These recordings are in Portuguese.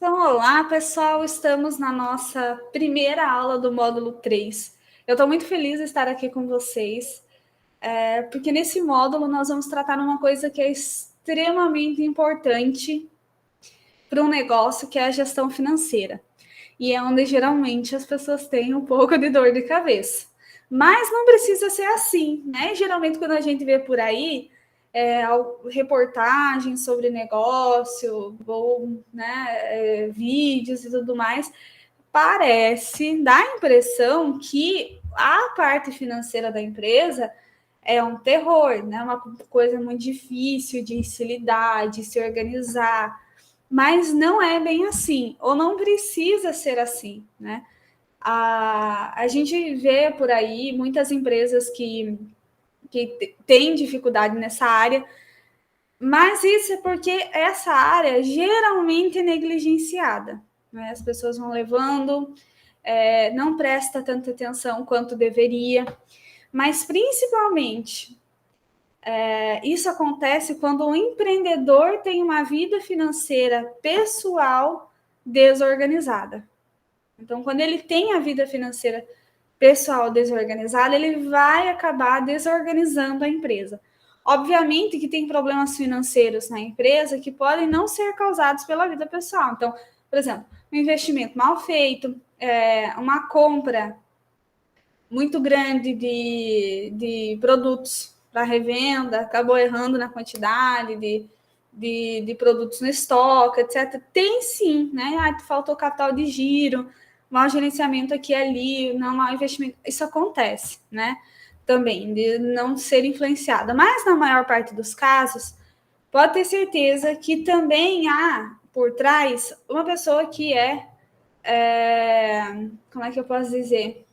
Então, olá, pessoal. Estamos na nossa primeira aula do módulo 3. Eu estou muito feliz de estar aqui com vocês, porque nesse módulo nós vamos tratar uma coisa que é extremamente importante para um negócio, que é a gestão financeira. E é onde geralmente as pessoas têm um pouco de dor de cabeça. Mas não precisa ser assim, né? Geralmente, quando a gente vê por aí reportagens sobre negócio, ou né, vídeos e tudo mais, dá a impressão que a parte financeira da empresa é um terror, né? Uma coisa muito difícil de se lidar, de se organizar. Mas não é bem assim, ou não precisa ser assim, né? A gente vê por aí muitas empresas que têm dificuldade nessa área, mas isso é porque essa área geralmente é negligenciada, né? As pessoas vão levando, não presta tanta atenção quanto deveria, mas principalmente isso acontece quando o empreendedor tem uma vida financeira pessoal desorganizada. Então, quando ele tem a vida financeira pessoal desorganizada, ele vai acabar desorganizando a empresa. Obviamente que tem problemas financeiros na empresa que podem não ser causados pela vida pessoal. Então, por exemplo, um investimento mal feito, uma compra muito grande de produtos para revenda, acabou errando na quantidade de produtos no estoque, etc. Tem sim, né? Faltou capital de giro, mau gerenciamento aqui e ali, não mau investimento. Isso acontece, né? Também, de não ser influenciada. Mas na maior parte dos casos, pode ter certeza que também há por trás uma pessoa que como é que eu posso dizer?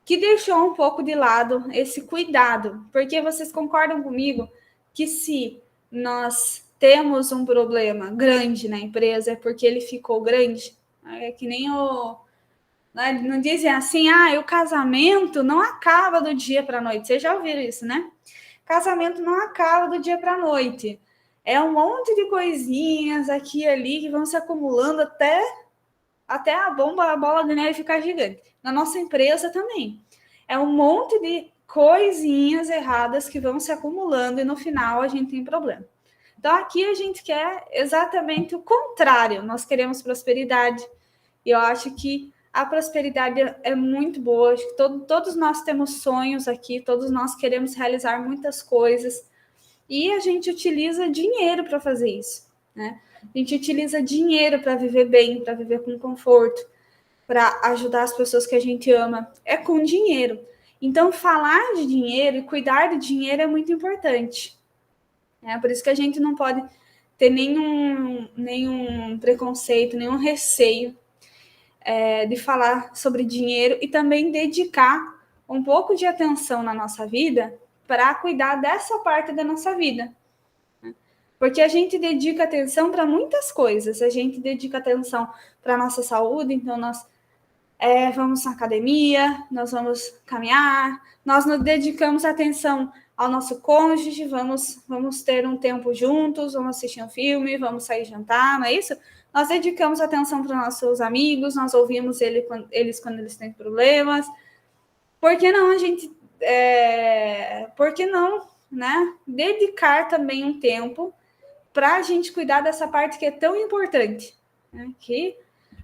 Que deixou um pouco de lado esse cuidado, porque vocês concordam comigo que se nós temos um problema grande na empresa é porque ele ficou grande? É que nem não dizem assim, o casamento não acaba do dia para a noite. Vocês já ouviram isso, né? Casamento não acaba do dia para a noite. É um monte de coisinhas aqui e ali que vão se acumulando até a bola de neve ficar gigante. Na nossa empresa também. É um monte de coisinhas erradas que vão se acumulando e no final a gente tem problema. Então aqui a gente quer exatamente o contrário. Nós queremos prosperidade. E eu acho que a prosperidade é muito boa. Acho que todos nós temos sonhos aqui, todos nós queremos realizar muitas coisas. E a gente utiliza dinheiro para fazer isso, né? A gente utiliza dinheiro para viver bem, para viver com conforto, para ajudar as pessoas que a gente ama. É com dinheiro. Então, falar de dinheiro e cuidar de dinheiro é muito importante. Por isso que a gente não pode ter nenhum preconceito, nenhum receio de falar sobre dinheiro e também dedicar um pouco de atenção na nossa vida para cuidar dessa parte da nossa vida. Porque a gente dedica atenção para muitas coisas. A gente dedica atenção para a nossa saúde, então nós vamos na academia, nós vamos caminhar, nós nos dedicamos atenção ao nosso cônjuge, vamos ter um tempo juntos, vamos assistir um filme, vamos sair jantar, não é isso? Nós dedicamos atenção para os nossos amigos, nós ouvimos eles quando eles têm problemas. Por que não a gente... por que não, né? Dedicar também um tempo para a gente cuidar dessa parte que é tão importante, né? Que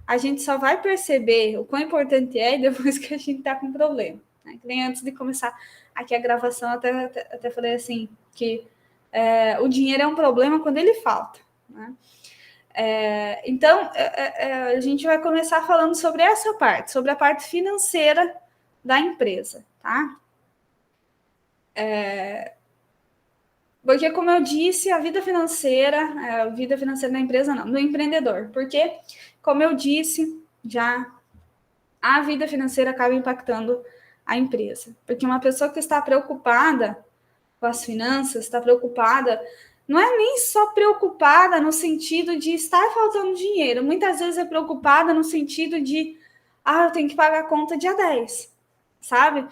a gente só vai perceber o quão importante é depois que a gente está com problema. Né? Que nem antes de começar aqui a gravação, até falei assim, que o dinheiro é um problema quando ele falta. Né? Então, a gente vai começar falando sobre essa parte, sobre a parte financeira da empresa, tá? Porque, como eu disse, a vida financeira da empresa não, do empreendedor. Porque, como eu disse, já a vida financeira acaba impactando a empresa. Porque uma pessoa que está preocupada com as finanças, está preocupada, não é nem só preocupada no sentido de estar faltando dinheiro, muitas vezes é preocupada no sentido de, eu tenho que pagar a conta dia 10, sabe?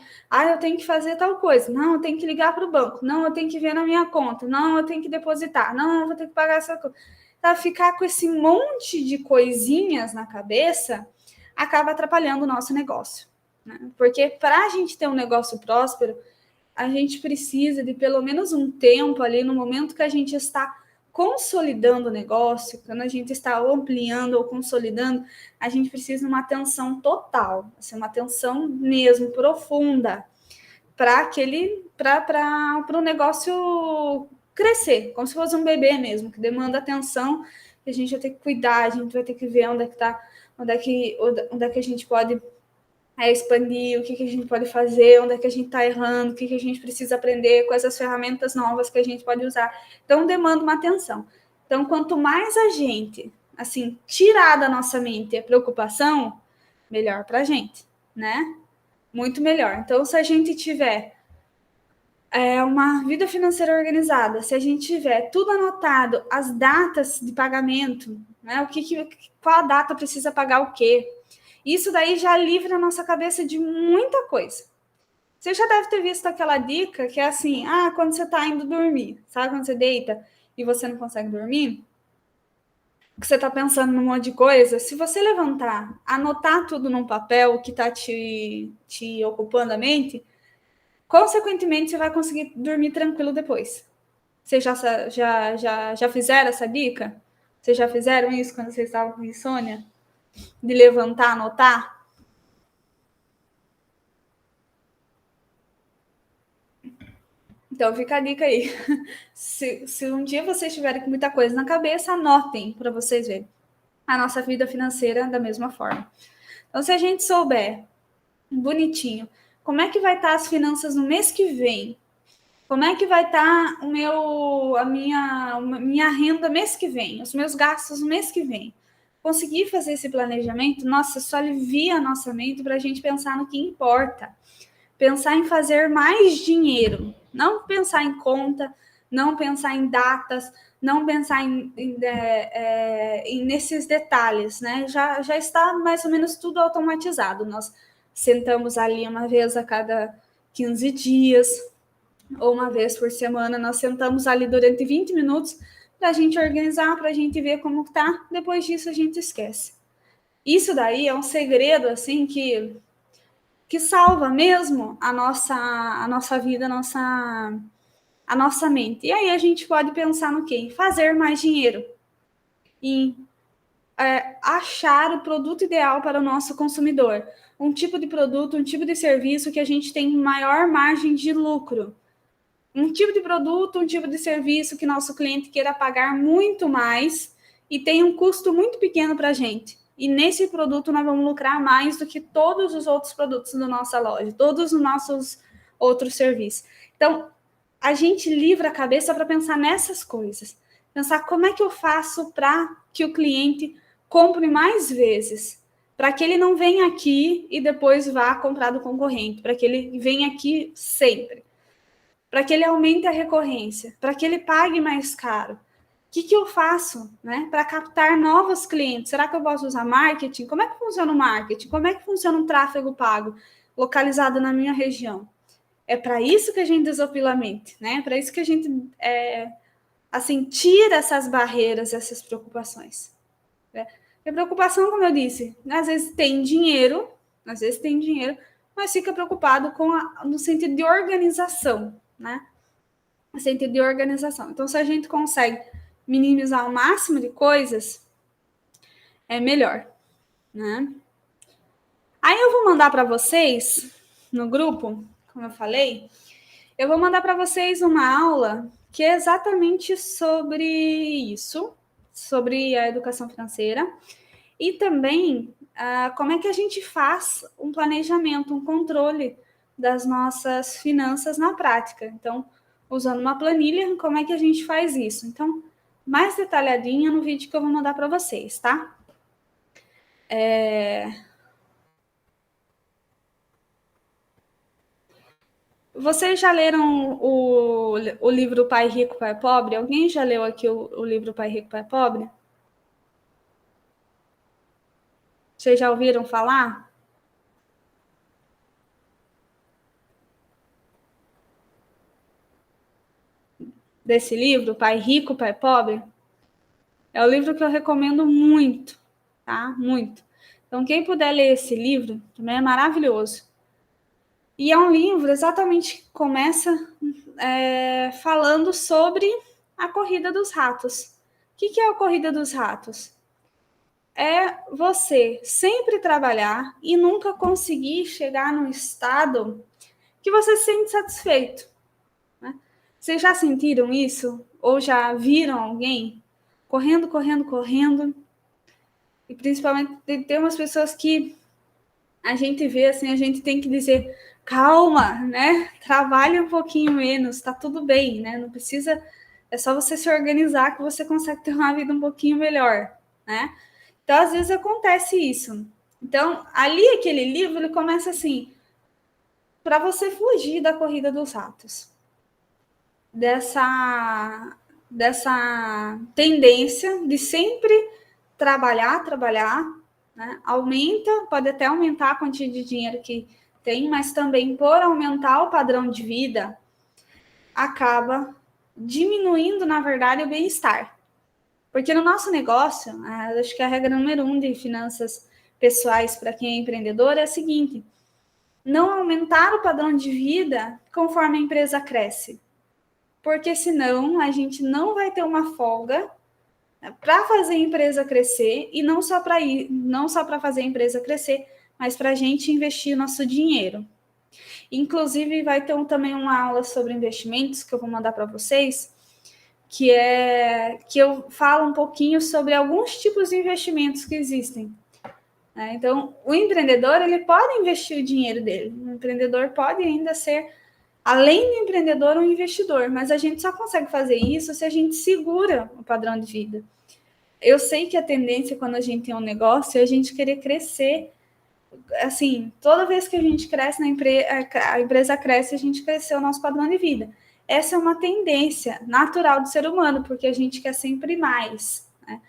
Eu tenho que fazer tal coisa, não, eu tenho que ligar para o banco, não, eu tenho que ver na minha conta, não, eu tenho que depositar, não, eu vou ter que pagar essa coisa. para ficar com esse monte de coisinhas na cabeça, acaba atrapalhando o nosso negócio, né? Porque para a gente ter um negócio próspero, a gente precisa de pelo menos um tempo ali, no momento que a gente está consolidando o negócio, quando a gente está ampliando ou consolidando, a gente precisa de uma atenção total, assim, uma atenção mesmo profunda para o negócio crescer, como se fosse um bebê mesmo, que demanda atenção, que a gente vai ter que cuidar, a gente vai ter que ver onde é que tá, onde é que a gente pode expandir, o que a gente pode fazer, onde é que a gente está errando, o que a gente precisa aprender, quais as ferramentas novas que a gente pode usar. Então, demanda uma atenção. Então, quanto mais a gente, assim, tirar da nossa mente a preocupação, melhor para a gente, né? Muito melhor. Então, se a gente tiver uma vida financeira organizada, se a gente tiver tudo anotado, as datas de pagamento, né? Qual a data precisa pagar o quê? Isso daí já livra a nossa cabeça de muita coisa. Você já deve ter visto aquela dica que é assim, quando você está indo dormir, sabe quando você deita e você não consegue dormir? Que você está pensando num monte de coisa, se você levantar, anotar tudo num papel que está te ocupando a mente, consequentemente você vai conseguir dormir tranquilo depois. Vocês já fizeram essa dica? Vocês já fizeram isso quando vocês estavam com insônia? De levantar, anotar? Então fica a dica aí. Se um dia vocês estiverem com muita coisa na cabeça, anotem para vocês verem a nossa vida financeira da mesma forma. Então, se a gente souber bonitinho como é que vai estar as finanças no mês que vem, como é que vai estar a minha renda mês que vem, os meus gastos no mês que vem, conseguir fazer esse planejamento, nossa, só alivia a nossa mente para a gente pensar no que importa. Pensar em fazer mais dinheiro, não pensar em conta, não pensar em datas, não pensar nesses detalhes, né? Já está mais ou menos tudo automatizado. Nós sentamos ali uma vez a cada 15 dias, ou uma vez por semana, nós sentamos ali durante 20 minutos para a gente organizar, para a gente ver como está. Depois disso, a gente esquece. Isso daí é um segredo, assim, que salva mesmo a nossa vida, a nossa mente. E aí a gente pode pensar no quê? Em fazer mais dinheiro, em achar o produto ideal para o nosso consumidor. Um tipo de produto, um tipo de serviço que a gente tem maior margem de lucro. Um tipo de produto, um tipo de serviço que nosso cliente queira pagar muito mais e tem um custo muito pequeno para a gente. E nesse produto nós vamos lucrar mais do que todos os outros produtos da nossa loja, todos os nossos outros serviços. Então, a gente livra a cabeça para pensar nessas coisas. Pensar como é que eu faço para que o cliente compre mais vezes. Para que ele não venha aqui e depois vá comprar do concorrente. Para que ele venha aqui sempre. Para que ele aumente a recorrência. Para que ele pague mais caro. O que eu faço, né, para captar novos clientes? Será que eu posso usar marketing? Como é que funciona o marketing? Como é que funciona um tráfego pago localizado na minha região? É para isso que a gente desopila a mente, né? É para isso que a gente assim tira essas barreiras, essas preocupações. Né? E a preocupação, como eu disse, às vezes tem dinheiro, mas fica preocupado no sentido de organização, né? No sentido de organização. Então, se a gente consegue minimizar o máximo de coisas, é melhor, né? Aí eu vou mandar para vocês no grupo, como eu falei, eu vou mandar para vocês uma aula que é exatamente sobre isso, sobre a educação financeira e também como é que a gente faz um planejamento, um controle das nossas finanças na prática. Então, usando uma planilha, como é que a gente faz isso? Então, mais detalhadinha no vídeo que eu vou mandar para vocês, tá? Vocês já leram o livro Pai Rico, Pai Pobre? Alguém já leu aqui o livro Pai Rico, Pai Pobre? Vocês já ouviram falar desse livro, Pai Rico, Pai Pobre? É o livro que eu recomendo muito, tá? Muito. Então, quem puder ler esse livro, também é maravilhoso. E é um livro exatamente que começa falando sobre a corrida dos ratos. O que é a corrida dos ratos? É você sempre trabalhar e nunca conseguir chegar num estado que você se sente satisfeito. Né? Vocês já sentiram isso? Ou já viram alguém correndo, correndo, correndo? E principalmente tem umas pessoas que a gente vê assim, a gente tem que dizer calma, né? Trabalhe um pouquinho menos, tá tudo bem, né? Não precisa, é só você se organizar que você consegue ter uma vida um pouquinho melhor, né? Então, às vezes acontece isso. Então, ali aquele livro, ele começa assim, para você fugir da corrida dos ratos. Dessa tendência de sempre trabalhar, né? Aumenta, pode até aumentar a quantia de dinheiro que tem, mas também por aumentar o padrão de vida, acaba diminuindo, na verdade, o bem-estar. Porque no nosso negócio, acho que a regra número 1 de finanças pessoais para quem é empreendedor é a seguinte: não aumentar o padrão de vida conforme a empresa cresce. Porque senão a gente não vai ter uma folga para fazer a empresa crescer e não só para fazer a empresa crescer, mas para a gente investir nosso dinheiro. Inclusive, vai ter também uma aula sobre investimentos que eu vou mandar para vocês, que eu falo um pouquinho sobre alguns tipos de investimentos que existem. Então, o empreendedor ele pode investir o dinheiro dele. O empreendedor pode ainda ser, além do empreendedor, um investidor, mas a gente só consegue fazer isso se a gente segura o padrão de vida. Eu sei que a tendência quando a gente tem um negócio é a gente querer crescer. Assim, toda vez que a gente cresce a empresa cresce, a gente cresceu o nosso padrão de vida. Essa é uma tendência natural do ser humano, porque a gente quer sempre mais, né?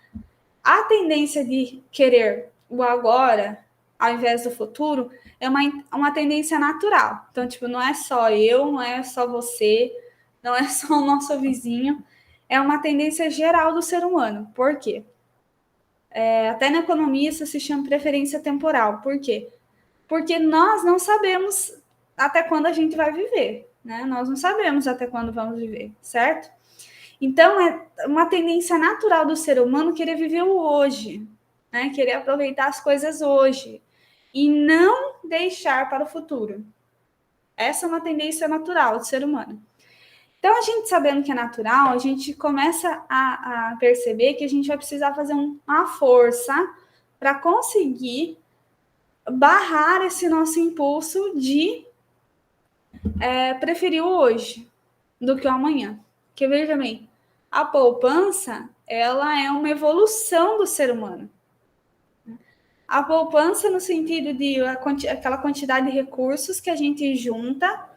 A tendência de querer o agora, ao invés do futuro, é uma tendência natural. Então, tipo, não é só eu, não é só você, não é só o nosso vizinho, é uma tendência geral do ser humano. Por quê? Até na economia isso se chama preferência temporal. Por quê? Porque nós não sabemos até quando a gente vai viver, né? Nós não sabemos até quando vamos viver, certo? Então, é uma tendência natural do ser humano querer viver o hoje, né? Querer aproveitar as coisas hoje e não deixar para o futuro. Essa é uma tendência natural do ser humano. Então, a gente sabendo que é natural, a gente começa a perceber que a gente vai precisar fazer uma força para conseguir barrar esse nosso impulso de preferir o hoje do que o amanhã. Porque, veja bem, a poupança, ela é uma evolução do ser humano. A poupança no sentido de aquela quantidade de recursos que a gente junta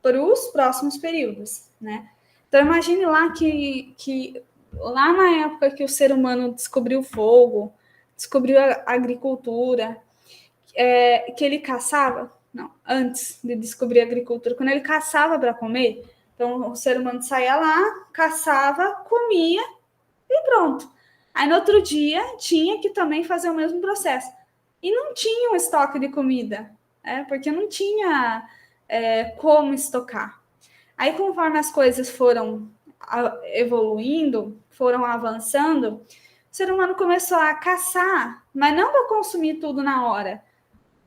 para os próximos períodos, né? Então, imagine lá que lá na época que o ser humano descobriu o fogo, descobriu a agricultura, que ele caçava, não, antes de descobrir a agricultura, quando ele caçava para comer, então o ser humano saía lá, caçava, comia e pronto. Aí no outro dia tinha que também fazer o mesmo processo. E não tinha um estoque de comida, porque não tinha como estocar. Aí conforme as coisas foram evoluindo, foram avançando, o ser humano começou a caçar, mas não para consumir tudo na hora,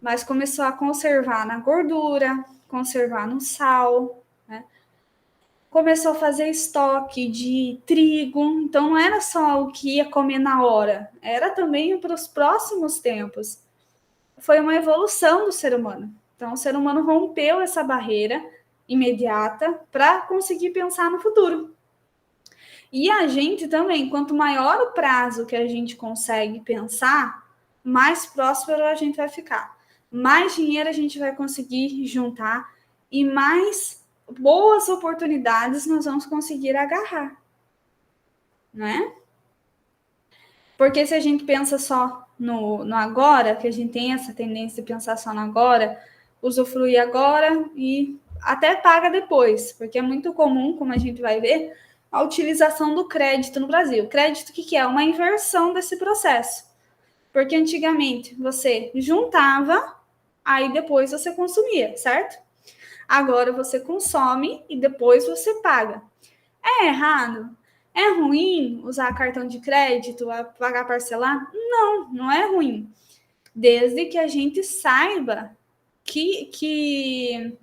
mas começou a conservar na gordura, conservar no sal, né? Começou a fazer estoque de trigo, então não era só o que ia comer na hora, era também para os próximos tempos. Foi uma evolução do ser humano. Então, o ser humano rompeu essa barreira imediata para conseguir pensar no futuro. E a gente também, quanto maior o prazo que a gente consegue pensar, mais próspero a gente vai ficar. Mais dinheiro a gente vai conseguir juntar e mais boas oportunidades nós vamos conseguir agarrar, não é? Porque se a gente pensa só no agora, que a gente tem essa tendência de pensar só no agora, usufruir agora e até paga depois, porque é muito comum, como a gente vai ver, a utilização do crédito no Brasil. Crédito, o que é? Uma inversão desse processo. Porque antigamente você juntava, aí depois você consumia, certo? Agora você consome e depois você paga. É errado? É ruim usar cartão de crédito, pagar parcelado? Não, não é ruim. Desde que a gente saiba que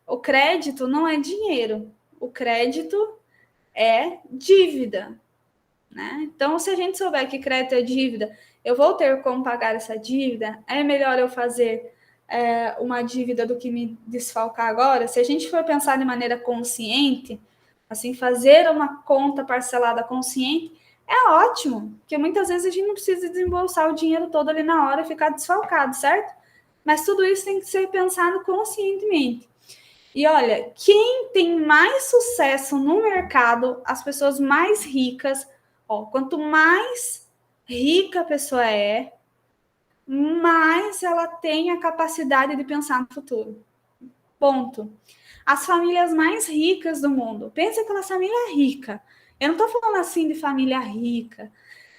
o crédito não é dinheiro. O crédito é dívida, né? Então, se a gente souber que crédito é dívida, eu vou ter como pagar essa dívida, é melhor eu fazer uma dívida do que me desfalcar agora. Se a gente for pensar de maneira consciente, assim, fazer uma conta parcelada consciente, é ótimo, porque muitas vezes a gente não precisa desembolsar o dinheiro todo ali na hora e ficar desfalcado, certo? Mas tudo isso tem que ser pensado conscientemente. E olha, quem tem mais sucesso no mercado, as pessoas mais ricas, ó, quanto mais rica a pessoa é, mais ela tem a capacidade de pensar no futuro. Ponto. As famílias mais ricas do mundo. Pensa aquela família rica. Eu não estou falando assim de família rica.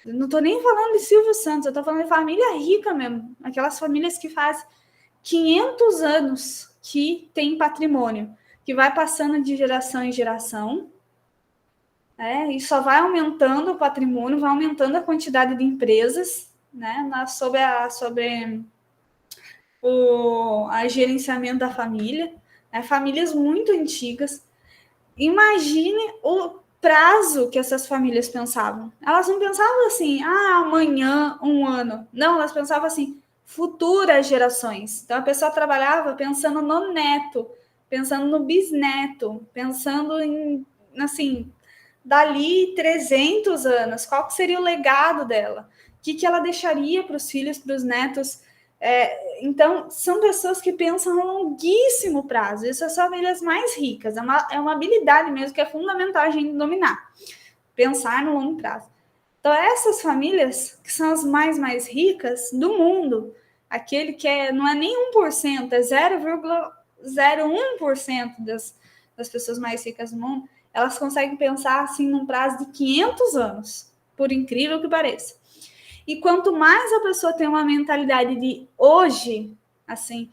Eu não estou nem falando de Silvio Santos. Eu estou falando de família rica mesmo. Aquelas famílias que fazem 500 anos que tem patrimônio, que vai passando de geração em geração, e só vai aumentando o patrimônio, vai aumentando a quantidade de empresas, né, sobre o gerenciamento da família, famílias muito antigas. Imagine o prazo que essas famílias pensavam. Elas não pensavam assim, amanhã, um ano. Não, elas pensavam assim, futuras gerações. Então a pessoa trabalhava pensando no neto, pensando no bisneto, pensando em, assim, dali 300 anos, qual que seria o legado dela? O que ela deixaria para os filhos, para os netos? Então, são pessoas que pensam a longuíssimo prazo. Isso são as famílias mais ricas. É uma habilidade mesmo que é fundamental a gente dominar. Pensar no longo prazo. Então, essas famílias, que são as mais ricas do mundo, aquele que não é nem 1%, é 0,01% das pessoas mais ricas do mundo, elas conseguem pensar assim num prazo de 500 anos, por incrível que pareça. E quanto mais a pessoa tem uma mentalidade de hoje, assim,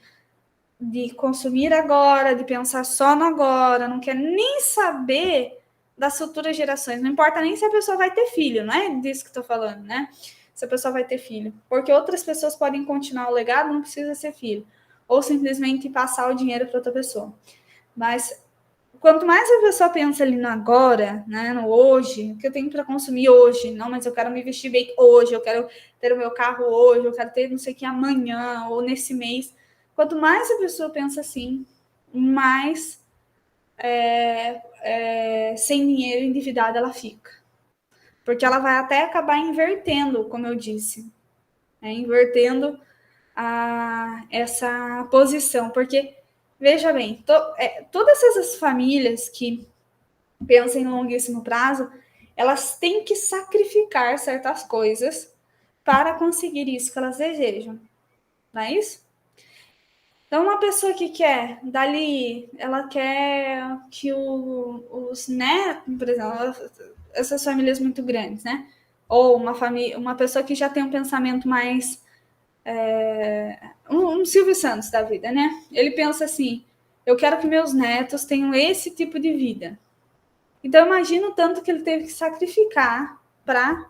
de consumir agora, de pensar só no agora, não quer nem saber das futuras gerações, não importa nem se a pessoa vai ter filho, não é disso que estou falando, né? Se a pessoa vai ter filho, porque outras pessoas podem continuar o legado, não precisa ser filho, ou simplesmente passar o dinheiro para outra pessoa. Mas quanto mais a pessoa pensa ali no agora, né, no hoje, o que eu tenho para consumir hoje, não, mas eu quero me vestir bem hoje, eu quero ter o meu carro hoje, eu quero ter não sei o que amanhã ou nesse mês. Quanto mais a pessoa pensa assim, mais sem dinheiro, endividada ela fica. Porque ela vai até acabar invertendo, como eu disse, invertendo essa posição. Porque, veja bem, todas essas famílias que pensam em longuíssimo prazo, elas têm que sacrificar certas coisas para conseguir isso que elas desejam. Não é isso? Então, uma pessoa que quer, dali, ela quer que os netos, por exemplo, essas famílias muito grandes, né? Ou uma pessoa que já tem um pensamento mais. Um Silvio Santos da vida, né? Ele pensa assim: eu quero que meus netos tenham esse tipo de vida. Então, imagina o tanto que ele teve que sacrificar para,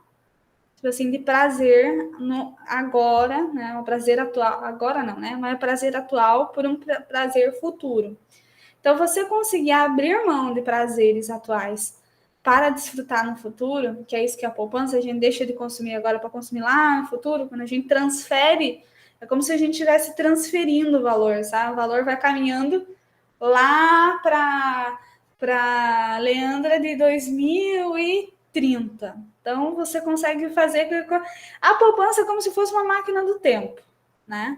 tipo assim, de prazer no agora, né? O prazer atual, agora não, né? Mas é prazer atual por um prazer futuro. Então, você conseguir abrir mão de prazeres atuais para desfrutar no futuro, que é isso que é a poupança, a gente deixa de consumir agora para consumir lá no futuro, quando a gente transfere, é como se a gente estivesse transferindo o valor, sabe? O valor vai caminhando lá para Leandra de 2030. Então, você consegue fazer a poupança como se fosse uma máquina do tempo, né?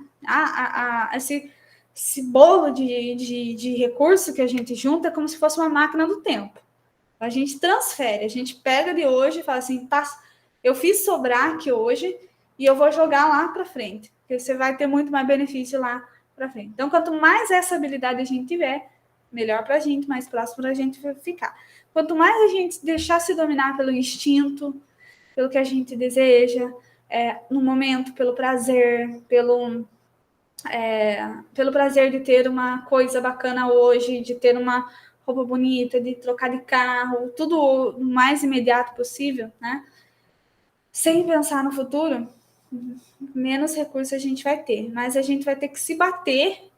Esse bolo de recurso que a gente junta é como se fosse uma máquina do tempo. A gente transfere, a gente pega de hoje e fala assim, tá, eu fiz sobrar aqui hoje e eu vou jogar lá para frente, porque você vai ter muito mais benefício lá para frente. Então, quanto mais essa habilidade a gente tiver, melhor para a gente, mais próximo para a gente ficar. Quanto mais a gente deixar se dominar pelo instinto, pelo que a gente deseja, no momento, pelo prazer, pelo prazer de ter uma coisa bacana hoje, de ter uma roupa bonita, de trocar de carro, tudo o mais imediato possível, né? Sem pensar no futuro, menos recursos a gente vai ter, mas a gente vai ter que se bater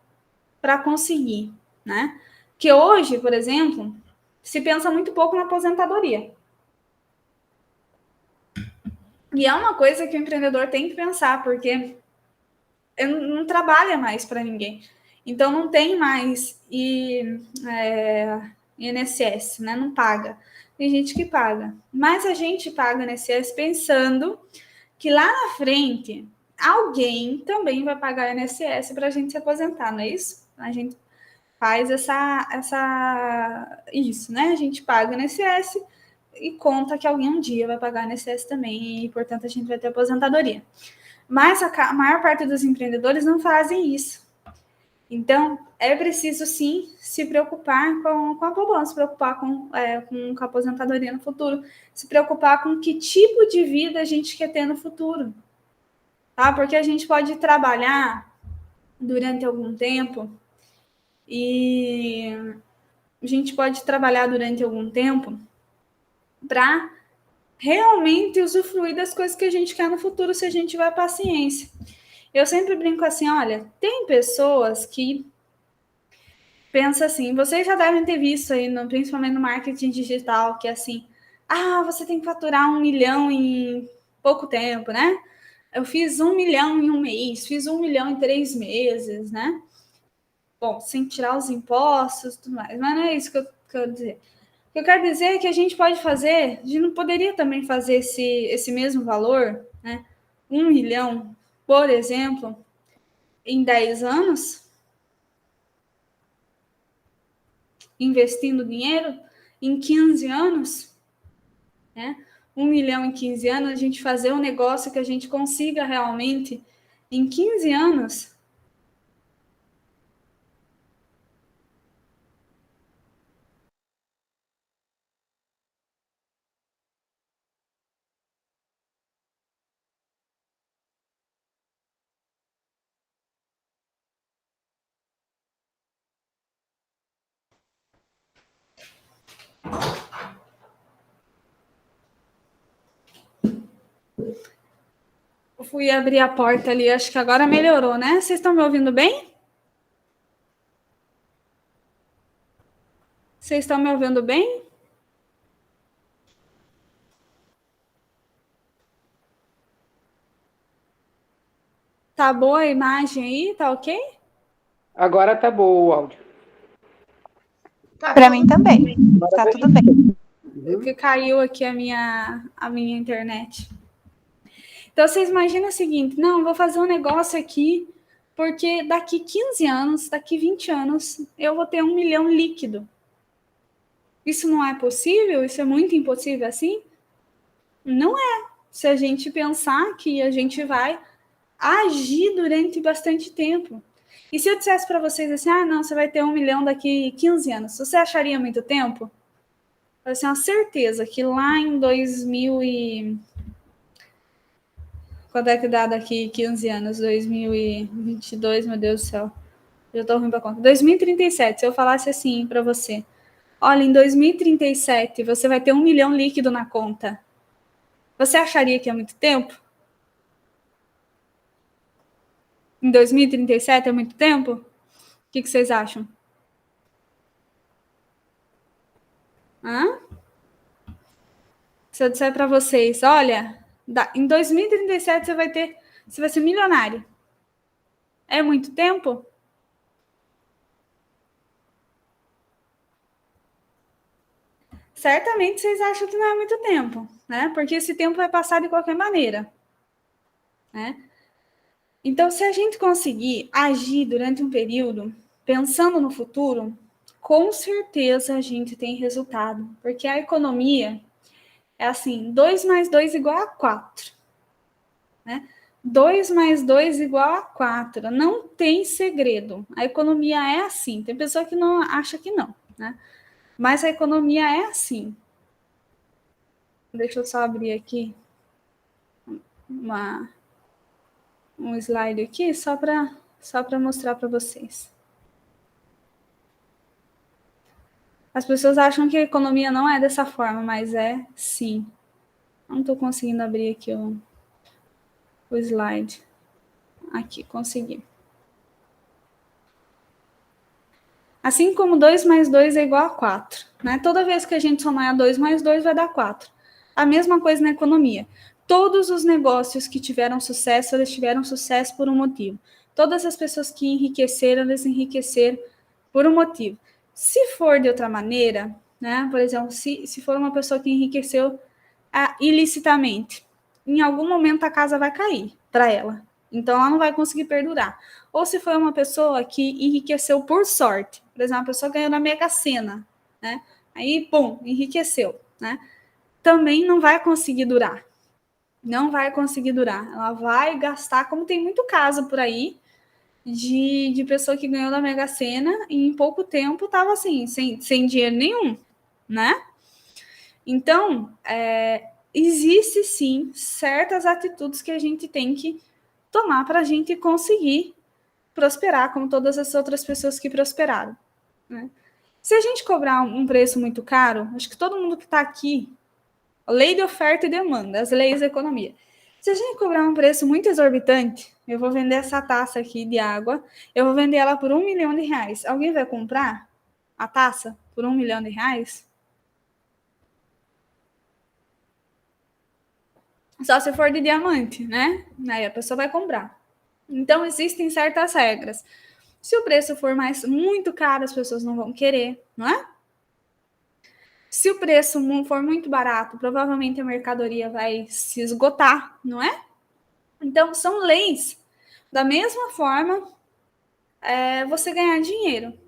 para conseguir, né? Que hoje, por exemplo, se pensa muito pouco na aposentadoria. E é uma coisa que o empreendedor tem que pensar, porque não trabalha mais para ninguém. Então não tem mais INSS, né? Não paga. Tem gente que paga. Mas a gente paga INSS pensando que lá na frente alguém também vai pagar INSS para a gente se aposentar, não é isso? A gente faz isso, né? A gente paga INSS e conta que alguém um dia vai pagar INSS também e, portanto, a gente vai ter aposentadoria. Mas a maior parte dos empreendedores não fazem isso. Então, é preciso, sim, se preocupar com a poupança, se preocupar com a aposentadoria no futuro, se preocupar com que tipo de vida a gente quer ter no futuro. Tá? Porque a gente pode trabalhar durante algum tempo e a gente pode trabalhar durante algum tempo para realmente usufruir das coisas que a gente quer no futuro se a gente tiver paciência. Eu sempre brinco assim, olha, tem pessoas que pensam assim, vocês já devem ter visto aí, principalmente no marketing digital, que é assim, você tem que faturar 1 milhão em pouco tempo, né? Eu fiz 1 milhão em um mês, fiz 1 milhão em 3 meses, né? Bom, sem tirar os impostos e tudo mais, mas não é isso que eu quero dizer. O que eu quero dizer é que a gente pode fazer, a gente não poderia também fazer esse mesmo valor, né? 1 milhão, por exemplo, em 10 anos, investindo dinheiro, em 15 anos, né? 1 milhão em 15 anos, a gente fazer um negócio que a gente consiga realmente, em 15 anos, eu fui abrir a porta ali, acho que agora melhorou, né? Vocês estão me ouvindo bem? Vocês estão me ouvindo bem? Tá boa a imagem aí? Tá ok? Agora tá bom o áudio. Para mim também. Tá tudo bem. Que caiu aqui a minha internet. Então, vocês imaginam o seguinte, não, vou fazer um negócio aqui, porque daqui 15 anos, daqui 20 anos, eu vou ter 1 milhão líquido. Isso não é possível? Isso é muito impossível assim? Não é. Se a gente pensar que a gente vai agir durante bastante tempo. E se eu dissesse para vocês assim, não, você vai ter 1 milhão daqui 15 anos, você acharia muito tempo? Eu tenho uma certeza que lá em 2000 e... Quando é que dá daqui 15 anos? 2022, meu Deus do céu. Já tô ruim pra conta. 2037, se eu falasse assim para você, olha, em 2037 você vai ter 1 milhão líquido na conta. Você acharia que é muito tempo? Em 2037 é muito tempo? O que vocês acham? Hã? Se eu disser para vocês, olha, em 2037 você vai ser milionário. É muito tempo? Certamente vocês acham que não é muito tempo, né? Porque esse tempo vai passar de qualquer maneira, né? Então, se a gente conseguir agir durante um período pensando no futuro, com certeza a gente tem resultado, porque a economia é assim, 2 mais 2 igual a 4, né? 2 mais 2 igual a 4, não tem segredo. A economia é assim, tem pessoa que não acha que não, né? Mas a economia é assim. Deixa eu só abrir aqui um slide aqui, só para mostrar para vocês. As pessoas acham que a economia não é dessa forma, mas é sim. Não estou conseguindo abrir aqui o slide. Aqui, consegui. Assim como 2 mais 2 é igual a 4. Né? Toda vez que a gente somar 2 mais 2 vai dar 4. A mesma coisa na economia. Todos os negócios que tiveram sucesso, eles tiveram sucesso por um motivo. Todas as pessoas que enriqueceram, eles enriqueceram por um motivo. Se for de outra maneira, né? Por exemplo, se for uma pessoa que enriqueceu ilicitamente, em algum momento a casa vai cair para ela. Então, ela não vai conseguir perdurar. Ou se foi uma pessoa que enriqueceu por sorte. Por exemplo, uma pessoa ganhou na Mega Sena, né? Aí, pum, enriqueceu, né? Também não vai conseguir durar. Não vai conseguir durar. Ela vai gastar, como tem muito caso por aí, de pessoa que ganhou na Mega Sena e em pouco tempo estava assim, sem dinheiro nenhum, né? Então, existe sim certas atitudes que a gente tem que tomar para a gente conseguir prosperar, como todas as outras pessoas que prosperaram. Né? Se a gente cobrar um preço muito caro, acho que todo mundo que está aqui, lei de oferta e demanda, as leis da economia. Se a gente cobrar um preço muito exorbitante, eu vou vender essa taça aqui de água, eu vou vender ela por R$1 milhão. Alguém vai comprar a taça por R$1 milhão? Só se for de diamante, né? Aí a pessoa vai comprar. Então, existem certas regras. Se o preço for muito caro, as pessoas não vão querer, não é? Se o preço for muito barato, provavelmente a mercadoria vai se esgotar, não é? Então, são leis. Da mesma forma, você ganhar dinheiro.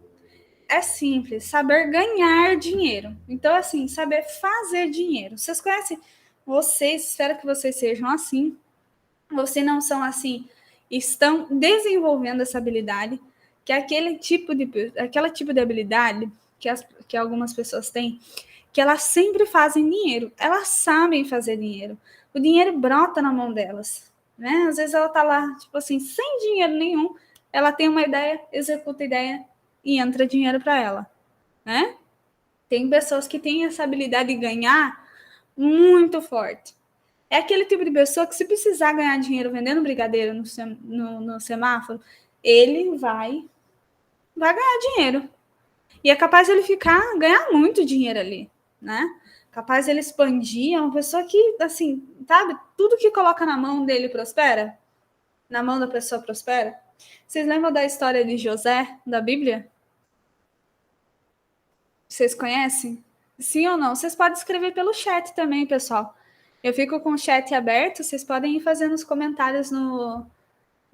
É simples, saber ganhar dinheiro. Então, assim, saber fazer dinheiro. Vocês, espero que vocês sejam assim. Vocês não são assim, estão desenvolvendo essa habilidade, que é aquele tipo de habilidade que algumas pessoas têm, que elas sempre fazem dinheiro, elas sabem fazer dinheiro, o dinheiro brota na mão delas, né? Às vezes ela tá lá, tipo assim, sem dinheiro nenhum, ela tem uma ideia, executa a ideia e entra dinheiro para ela, né? Tem pessoas que têm essa habilidade de ganhar muito forte. É aquele tipo de pessoa que, se precisar ganhar dinheiro vendendo brigadeiro no semáforo, ele vai ganhar dinheiro. E é capaz de ele ganhar muito dinheiro ali, né? Capaz de ele expandir. É uma pessoa que, assim, sabe? Tudo que coloca na mão dele prospera. Na mão da pessoa prospera. Vocês lembram da história de José, da Bíblia? Vocês conhecem? Sim ou não? Vocês podem escrever pelo chat também, pessoal. Eu fico com o chat aberto, vocês podem ir fazendo os comentários no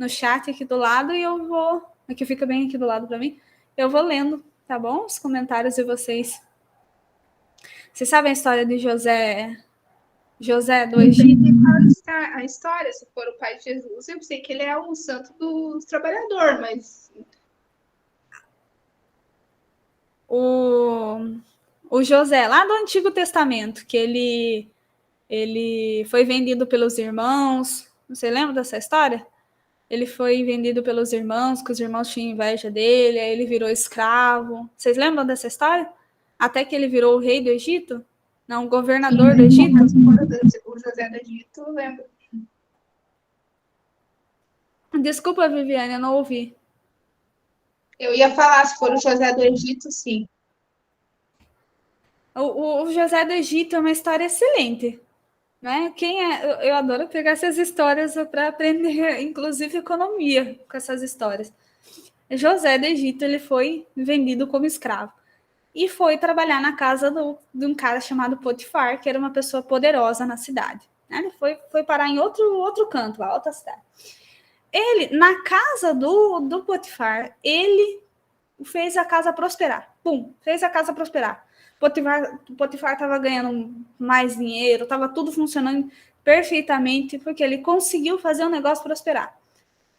chat aqui do lado e eu vou... Aqui fica bem aqui do lado para mim. Eu vou lendo, tá bom? Os comentários de vocês. Vocês sabem a história de José do Egito? A história, se for o pai de Jesus, eu sei que ele é um santo dos trabalhadores, mas... O José, lá do Antigo Testamento, que ele foi vendido pelos irmãos. Você lembra dessa história? Ele foi vendido pelos irmãos, que os irmãos tinham inveja dele, aí ele virou escravo. Vocês lembram dessa história? Até que ele virou o rei do Egito? Não, o governador do Egito? O José do Egito, eu lembro. Desculpa, Viviane, eu não ouvi. Eu ia falar, se for o José do Egito, sim. O José do Egito é uma história excelente. Né? Eu adoro pegar essas histórias para aprender, inclusive, economia com essas histórias. José do Egito, ele foi vendido como escravo e foi trabalhar na casa de um cara chamado Potifar, que era uma pessoa poderosa na cidade. Né? Ele foi parar em outro canto, lá, outra cidade. Ele, na casa do Potifar, ele fez a casa prosperar. Pum, fez a casa prosperar. Potifar estava ganhando mais dinheiro, estava tudo funcionando perfeitamente, porque ele conseguiu fazer o negócio prosperar.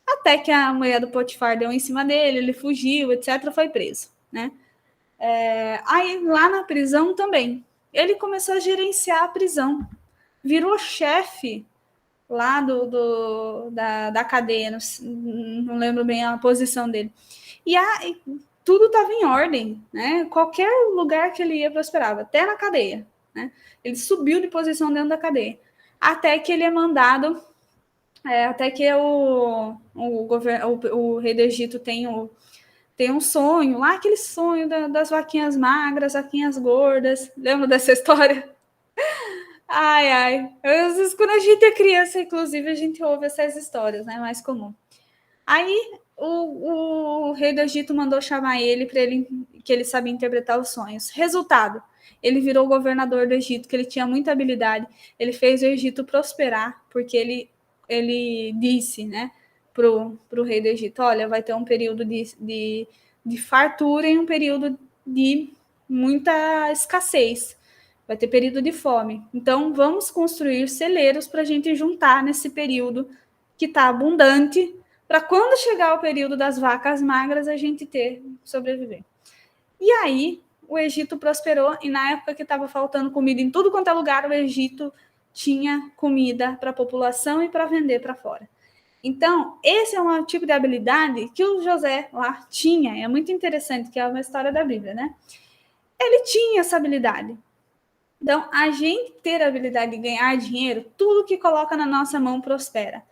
Até que a mulher do Potifar deu em cima dele, ele fugiu, etc., foi preso, né? Aí, lá na prisão também, ele começou a gerenciar a prisão, virou chefe lá da cadeia, não lembro bem a posição dele. E tudo estava em ordem, né? Qualquer lugar que ele ia prosperava, até na cadeia, né? Ele subiu de posição dentro da cadeia, até que ele é mandado, até que o rei do Egito tem um sonho lá, aquele sonho das vaquinhas magras, vaquinhas gordas. Lembra dessa história? Ai, ai. Às vezes, quando a gente é criança, inclusive, a gente ouve essas histórias, né? Mais comum. Aí, o rei do Egito mandou chamar ele para ele, que ele sabia interpretar os sonhos. Resultado, ele virou governador do Egito, que ele tinha muita habilidade. Ele fez o Egito prosperar, porque ele disse, né, pro rei do Egito, olha, vai ter um período de fartura e um período de muita escassez. Vai ter período de fome. Então, vamos construir celeiros para a gente juntar nesse período que está abundante, para quando chegar o período das vacas magras, a gente sobreviver. E aí, o Egito prosperou, e na época que estava faltando comida em tudo quanto é lugar, o Egito tinha comida para a população e para vender para fora. Então, esse é um tipo de habilidade que o José lá tinha. É muito interessante, que é uma história da Bíblia, né? Ele tinha essa habilidade. Então, a gente ter a habilidade de ganhar dinheiro, tudo que coloca na nossa mão prospera.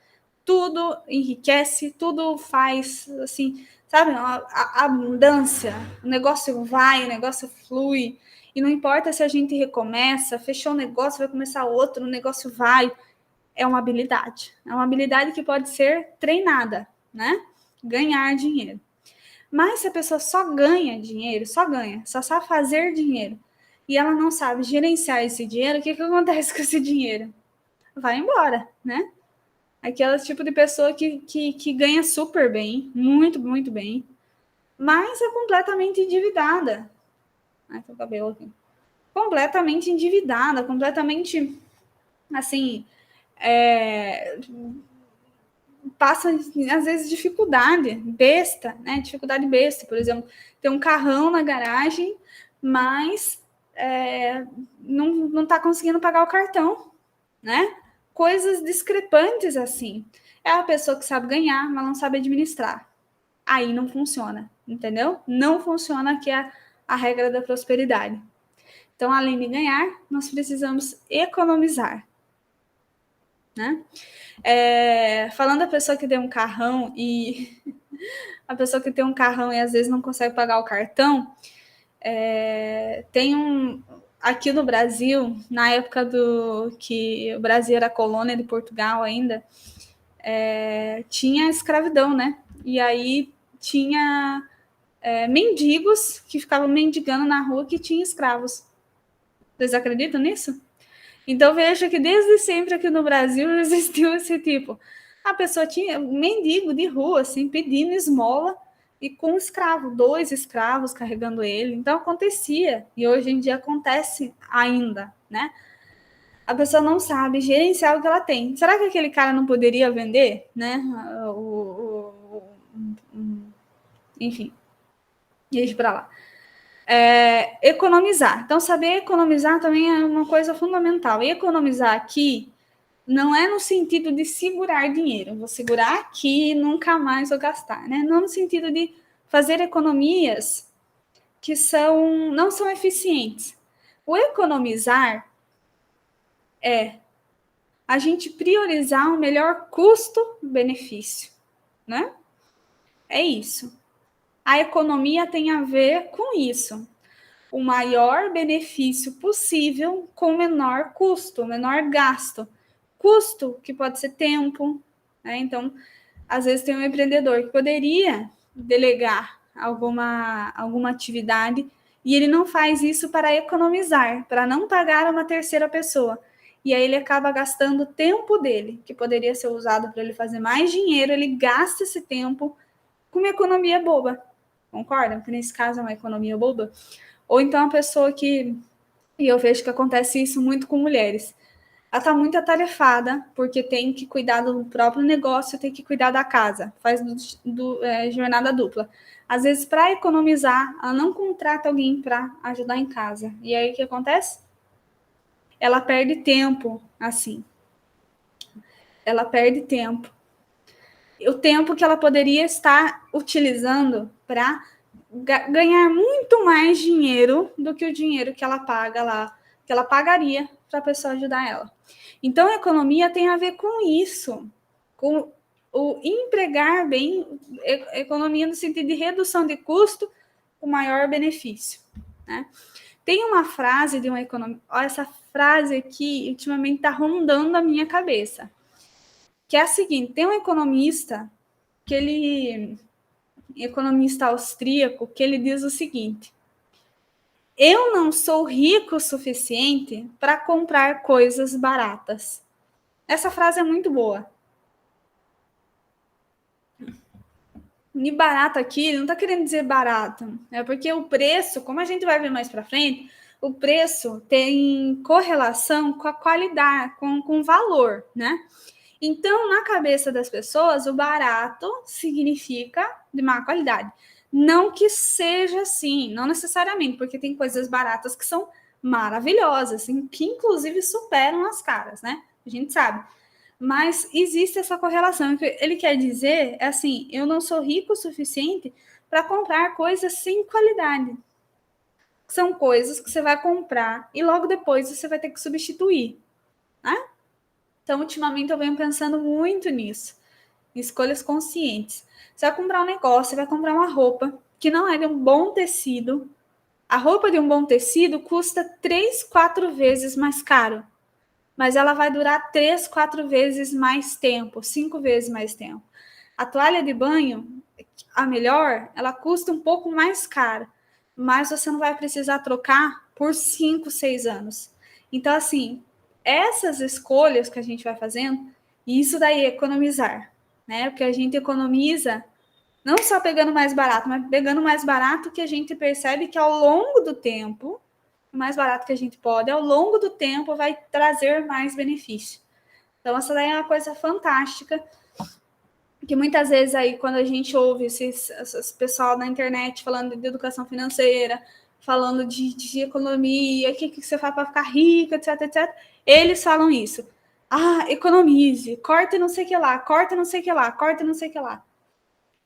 Tudo enriquece, tudo faz, assim, sabe? A abundância, o negócio vai, o negócio flui. E não importa se a gente recomeça, fechou um negócio, vai começar outro, o negócio vai. É uma habilidade. É uma habilidade que pode ser treinada, né? Ganhar dinheiro. Mas se a pessoa só ganha dinheiro, só sabe fazer dinheiro, e ela não sabe gerenciar esse dinheiro, o que acontece com esse dinheiro? Vai embora, né? Aquele tipo de pessoa que ganha super bem, muito, muito bem, mas é completamente endividada. Ai, tem o cabelo aqui. Completamente endividada, completamente, assim, passa, às vezes, dificuldade besta, né? Dificuldade besta, por exemplo, tem um carrão na garagem, mas não está conseguindo pagar o cartão, né? Coisas discrepantes assim. É a pessoa que sabe ganhar, mas não sabe administrar. Aí não funciona, entendeu? Não funciona que é a regra da prosperidade. Então, além de ganhar, nós precisamos economizar, né? Falando da pessoa que tem um carrão e a pessoa que tem um carrão e às vezes não consegue pagar o cartão, tem aqui no Brasil, na época que o Brasil era colônia de Portugal ainda, tinha escravidão, né? E aí tinha mendigos que ficavam mendigando na rua que tinham escravos. Vocês acreditam nisso? Então veja que desde sempre aqui no Brasil existiu esse tipo. A pessoa tinha um mendigo de rua, assim, pedindo esmola e com um escravo, 2 escravos carregando ele. Então acontecia, e hoje em dia acontece ainda, né? A pessoa não sabe gerenciar o que ela tem. Será que aquele cara não poderia vender, né? Enfim, deixa para lá. Economizar. Então, saber economizar também é uma coisa fundamental. E economizar aqui não é no sentido de segurar dinheiro. Vou segurar aqui e nunca mais vou gastar, né? Não no sentido de fazer economias que não são eficientes. O economizar é a gente priorizar o melhor custo-benefício, né? É isso. A economia tem a ver com isso. O maior benefício possível com o menor custo, o menor gasto. Custo que pode ser tempo, né? Então, às vezes tem um empreendedor que poderia delegar alguma atividade e ele não faz isso para economizar, para não pagar uma terceira pessoa. E aí ele acaba gastando o tempo dele, que poderia ser usado para ele fazer mais dinheiro, ele gasta esse tempo com uma economia boba. Concordam? Que nesse caso é uma economia boba. Ou então a pessoa e eu vejo que acontece isso muito com mulheres. ela está muito atarefada, porque tem que cuidar do próprio negócio, tem que cuidar da casa, faz jornada dupla. Às vezes, para economizar, ela não contrata alguém para ajudar em casa. E aí, o que acontece? Ela perde tempo, assim. Ela perde tempo. O tempo que ela poderia estar utilizando para ganhar muito mais dinheiro do que o dinheiro que ela paga lá, que ela pagaria para a pessoa ajudar ela. Então, a economia tem a ver com isso, com o empregar bem, economia no sentido de redução de custo, o maior benefício, né? Tem uma frase de um economista, essa frase aqui ultimamente está rondando a minha cabeça, que é a seguinte: tem um economista economista austríaco, que ele diz o seguinte: eu não sou rico o suficiente para comprar coisas baratas. Essa frase é muito boa. E barato aqui, não está querendo dizer barato, é porque o preço, como a gente vai ver mais para frente, o preço tem correlação com a qualidade, com o valor, né? Então, na cabeça das pessoas, o barato significa de má qualidade. Não que seja assim, não necessariamente, porque tem coisas baratas que são maravilhosas, assim, que inclusive superam as caras, né? A gente sabe. Mas existe essa correlação. O que ele quer dizer é assim: eu não sou rico o suficiente para comprar coisas sem qualidade. São coisas que você vai comprar e logo depois você vai ter que substituir, né? Então, ultimamente, eu venho pensando muito nisso, em escolhas conscientes. Você vai comprar um negócio, você vai comprar uma roupa que não é de um bom tecido. A roupa de um bom tecido custa 3, 4 vezes mais caro, mas ela vai durar 3, 4 vezes mais tempo, 5 vezes mais tempo. A toalha de banho, a melhor, ela custa um pouco mais cara, mas você não vai precisar trocar por 5, 6 anos. Então, assim, essas escolhas que a gente vai fazendo, isso daí é economizar, né? Porque a gente economiza não só pegando mais barato, mas pegando mais barato que a gente percebe que ao longo do tempo, o mais barato que a gente pode, ao longo do tempo vai trazer mais benefício. Então, essa daí é uma coisa fantástica, que muitas vezes aí, quando a gente ouve esses pessoal na internet falando de educação financeira, falando de economia, o que você faz para ficar rico, etc, etc, eles falam isso. Ah, economize, corta não sei o que lá, corta não sei o que lá, corta não sei o que lá.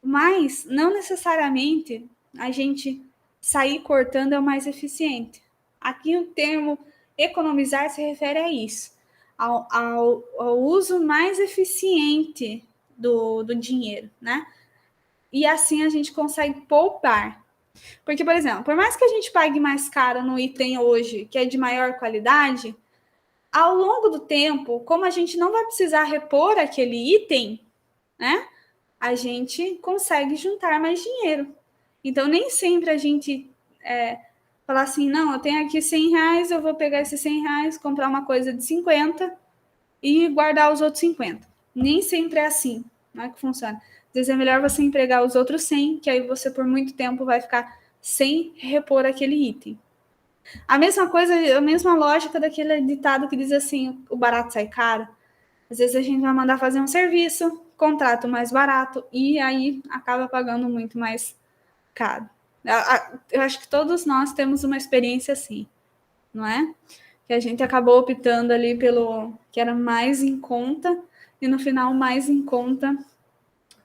Mas não necessariamente a gente sair cortando é o mais eficiente. Aqui o termo economizar se refere a isso, ao uso mais eficiente do dinheiro, né? E assim a gente consegue poupar. Porque, por exemplo, por mais que a gente pague mais caro no item hoje, que é de maior qualidade, ao longo do tempo, como a gente não vai precisar repor aquele item, né? A gente consegue juntar mais dinheiro. Então, nem sempre a gente falar assim, não, eu tenho aqui R$100, eu vou pegar esses R$100, comprar uma coisa de 50 e guardar os outros 50. Nem sempre é assim, não é que funciona. Às vezes é melhor você empregar os outros 100, que aí você por muito tempo vai ficar sem repor aquele item. A mesma coisa, a mesma lógica daquele ditado que diz assim, o barato sai caro. Às vezes a gente vai mandar fazer um serviço, contrato mais barato e aí acaba pagando muito mais caro. Eu acho que todos nós temos uma experiência assim, não é? Que a gente acabou optando ali pelo que era mais em conta e no final mais em conta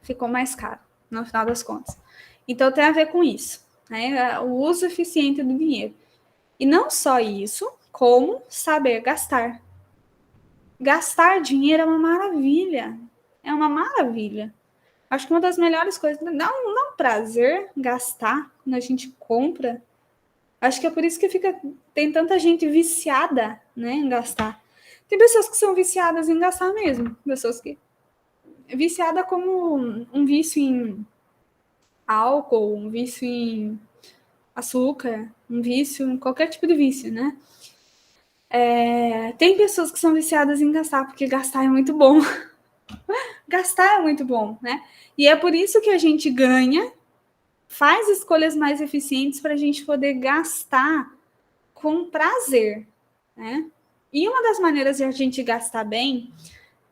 ficou mais caro, no final das contas. Então tem a ver com isso, né? O uso eficiente do dinheiro. E não só isso, como saber gastar. Gastar dinheiro é uma maravilha. É uma maravilha. Acho que uma das melhores coisas. Dá um prazer gastar quando a gente compra. Acho que é por isso que tem tanta gente viciada, né, em gastar. Tem pessoas que são viciadas em gastar mesmo. Pessoas que. Viciada como um vício em álcool, um vício em açúcar, um vício em qualquer tipo de vício, né? Tem pessoas que são viciadas em gastar, porque gastar é muito bom. Gastar é muito bom, né? E é por isso que a gente ganha, faz escolhas mais eficientes para a gente poder gastar com prazer, né? E uma das maneiras de a gente gastar bem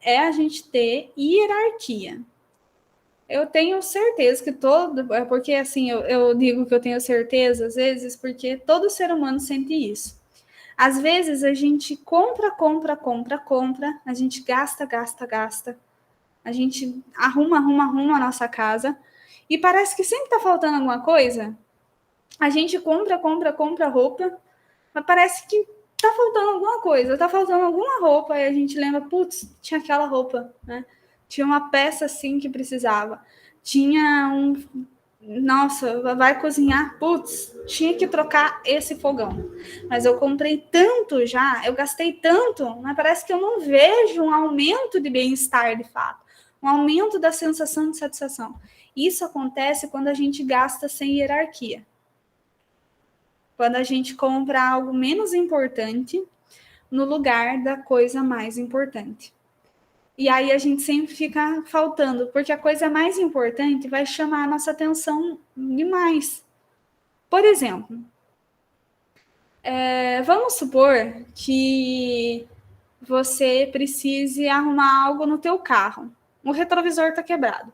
é a gente ter hierarquia. Eu tenho certeza que porque assim, eu digo que eu tenho certeza, às vezes, porque todo ser humano sente isso. Às vezes a gente compra, a gente gasta, a gente arruma a nossa casa, e parece que sempre tá faltando alguma coisa. A gente compra roupa, mas parece que tá faltando alguma coisa, tá faltando alguma roupa, e a gente lembra, putz, tinha aquela roupa, né? Tinha uma peça assim que precisava. Tinha um. Nossa, vai cozinhar, putz, tinha que trocar esse fogão. Mas eu comprei tanto já, eu gastei tanto, mas parece que eu não vejo um aumento de bem-estar de fato, um aumento da sensação de satisfação. Isso acontece quando a gente gasta sem hierarquia. Quando a gente compra algo menos importante no lugar da coisa mais importante. E aí a gente sempre fica faltando, porque a coisa mais importante vai chamar a nossa atenção demais. Por exemplo, vamos supor que você precise arrumar algo no teu carro. O retrovisor está quebrado.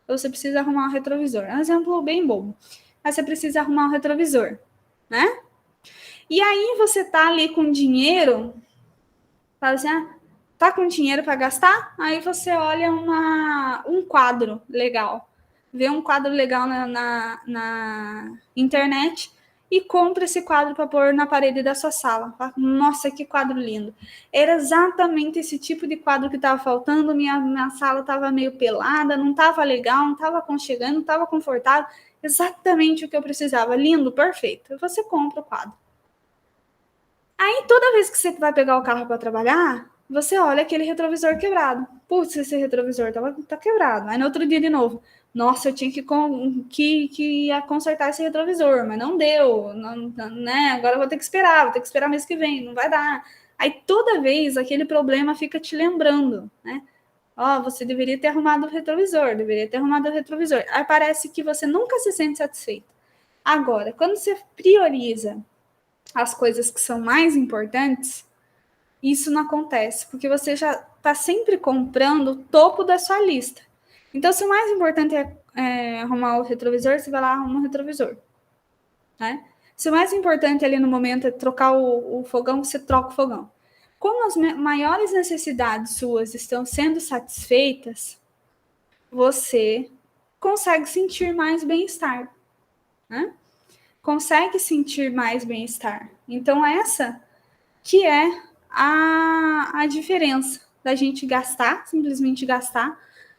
Você precisa arrumar o retrovisor. É um exemplo bem bobo. Mas você precisa arrumar o retrovisor, né? E aí você tá ali com dinheiro, fala assim, tá com dinheiro para gastar? Aí você olha um quadro legal, vê um quadro legal na internet e compra esse quadro para pôr na parede da sua sala. Fala, nossa, que quadro lindo. Era exatamente esse tipo de quadro que estava faltando, minha sala estava meio pelada, não estava legal, não estava aconchegando, não estava confortável. Exatamente o que eu precisava. Lindo, perfeito. Você compra o quadro. Aí, toda vez que você vai pegar o carro para trabalhar, você olha aquele retrovisor quebrado. Putz, esse retrovisor tá quebrado. Aí, no outro dia, de novo. Nossa, eu tinha que consertar esse retrovisor, mas não deu. Não, né? Agora eu vou ter que esperar mês que vem, não vai dar. Aí, toda vez, aquele problema fica te lembrando, né? Você deveria ter arrumado o retrovisor, Aí, parece que você nunca se sente satisfeito. Agora, quando você prioriza as coisas que são mais importantes, isso não acontece, porque você já está sempre comprando o topo da sua lista. Então, se o mais importante é arrumar o retrovisor, você vai lá e arruma o retrovisor. Né? Se o mais importante ali no momento é trocar o fogão, você troca o fogão. Como as maiores necessidades suas estão sendo satisfeitas, você consegue sentir mais bem-estar. Né? Consegue sentir mais bem-estar. Então, essa que é a diferença da gente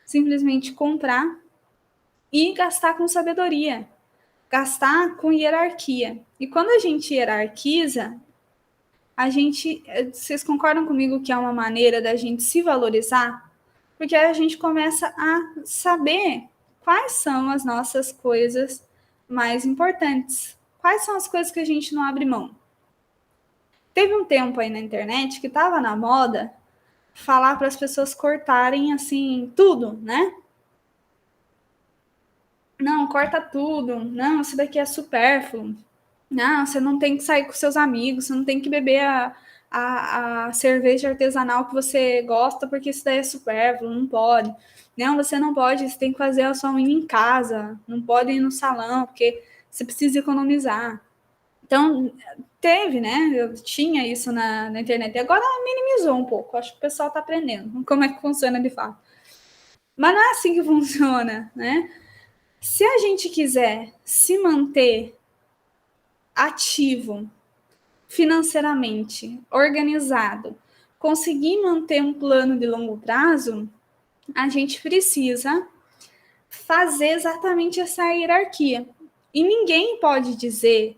simplesmente comprar e gastar com sabedoria, gastar com hierarquia. E quando a gente hierarquiza, vocês concordam comigo que é uma maneira da gente se valorizar? Porque aí a gente começa a saber quais são as nossas coisas mais importantes. Quais são as coisas que a gente não abre mão? Teve um tempo aí na internet que estava na moda falar para as pessoas cortarem, assim, tudo, né? Não, corta tudo. Não, isso daqui é supérfluo. Não, você não tem que sair com seus amigos, você não tem que beber a cerveja artesanal que você gosta, porque isso daí é supérfluo, não pode. Não, você não pode, você tem que fazer a sua unha em casa, não pode ir no salão, porque você precisa economizar. Então, teve, né? Eu tinha isso na internet. E agora minimizou um pouco. Acho que o pessoal está aprendendo como é que funciona de fato. Mas não é assim que funciona, né? Se a gente quiser se manter ativo, financeiramente, organizado, conseguir manter um plano de longo prazo, a gente precisa fazer exatamente essa hierarquia. E ninguém pode dizer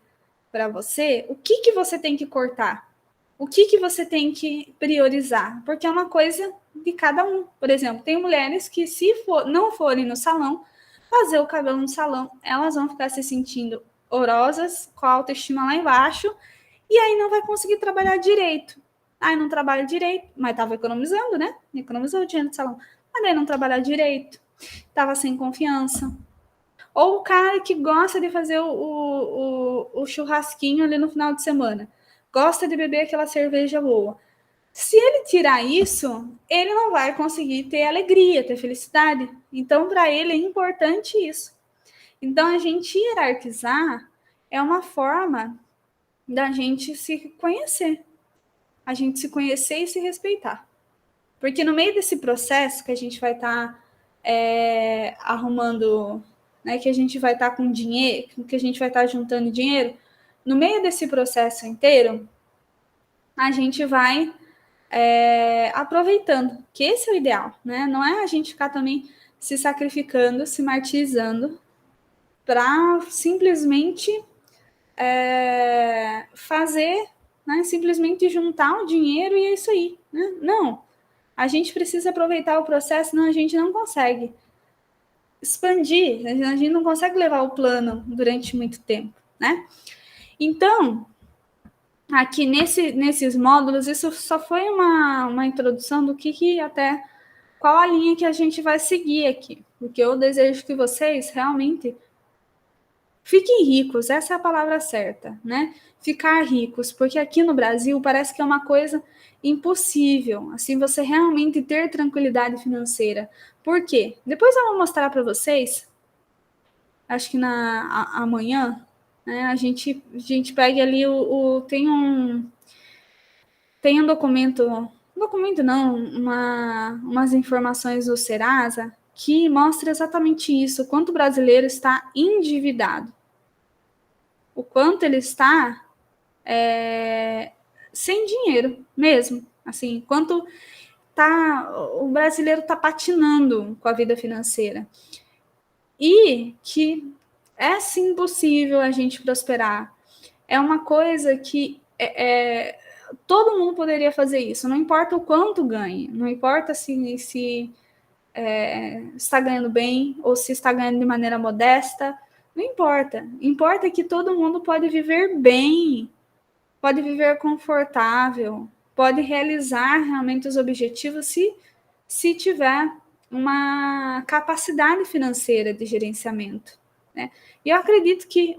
para você o que você tem que cortar, o que você tem que priorizar, porque é uma coisa de cada um. Por exemplo, tem mulheres que, se não forem no salão, fazer o cabelo no salão, elas vão ficar se sentindo horrorosas, com a autoestima lá embaixo, e aí não vai conseguir trabalhar direito. Aí não trabalha direito, mas estava economizando, né? Economizou o dinheiro do salão. Mas aí não trabalha direito, estava sem confiança. Ou o cara que gosta de fazer o churrasquinho ali no final de semana. Gosta de beber aquela cerveja boa. Se ele tirar isso, ele não vai conseguir ter alegria, ter felicidade. Então, para ele é importante isso. Então, a gente hierarquizar é uma forma da gente se conhecer. A gente se conhecer e se respeitar. Porque no meio desse processo que a gente vai estar arrumando, né, que a gente vai estar com dinheiro, que a gente vai estar juntando dinheiro, no meio desse processo inteiro, a gente vai aproveitando, que esse é o ideal, né? Não é a gente ficar também se sacrificando, se martirizando para simplesmente fazer, né? Simplesmente juntar o dinheiro e é isso aí, né? Não, a gente precisa aproveitar o processo, senão a gente não consegue expandir, a gente não consegue levar o plano durante muito tempo, né? Então, aqui nesses módulos, isso só foi uma introdução do que até qual a linha que a gente vai seguir aqui, porque eu desejo que vocês realmente fiquem ricos, essa é a palavra certa, né? Ficar ricos, porque aqui no Brasil parece que é uma coisa impossível, assim, você realmente ter tranquilidade financeira. Por quê? Depois eu vou mostrar para vocês, acho que amanhã, né, a gente pega ali tem um documento não, umas informações do Serasa que mostra exatamente isso, o quanto o brasileiro está endividado, o quanto ele está sem dinheiro mesmo, assim, quanto o brasileiro está patinando com a vida financeira. E que é sim possível a gente prosperar. É uma coisa que todo mundo poderia fazer isso, não importa o quanto ganhe, não importa se está ganhando bem ou se está ganhando de maneira modesta, não importa. Importa que todo mundo pode viver bem, pode viver confortável, pode realizar realmente os objetivos se tiver uma capacidade financeira de gerenciamento, né? E eu acredito que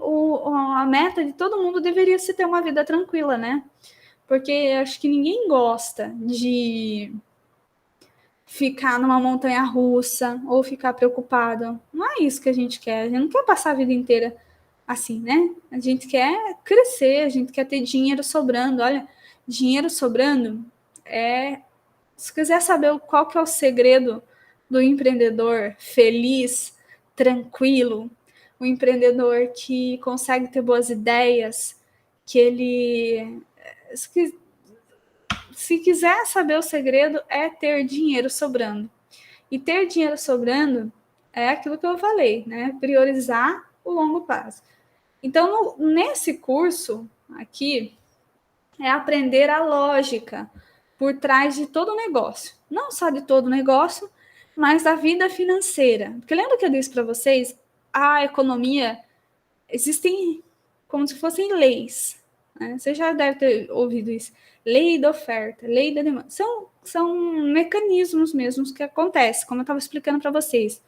a meta de todo mundo deveria ser ter uma vida tranquila, né? Porque eu acho que ninguém gosta de ficar numa montanha russa ou ficar preocupado. Não é isso que a gente quer. A gente não quer passar a vida inteira assim, né? A gente quer crescer, a gente quer ter dinheiro sobrando. Olha, dinheiro sobrando se quiser saber qual que é o segredo do empreendedor feliz, tranquilo, o empreendedor que consegue ter boas ideias, que ele se quiser saber o segredo, é ter dinheiro sobrando. E ter dinheiro sobrando é aquilo que eu falei, né? Priorizar o longo prazo. Então, nesse curso aqui, é aprender a lógica por trás de todo o negócio. Não só de todo o negócio, mas da vida financeira. Porque lembra que eu disse para vocês? A economia, existem como se fossem leis. Né? Você já deve ter ouvido isso. Lei da oferta, lei da demanda. São mecanismos mesmos que acontecem, como eu estava explicando para vocês.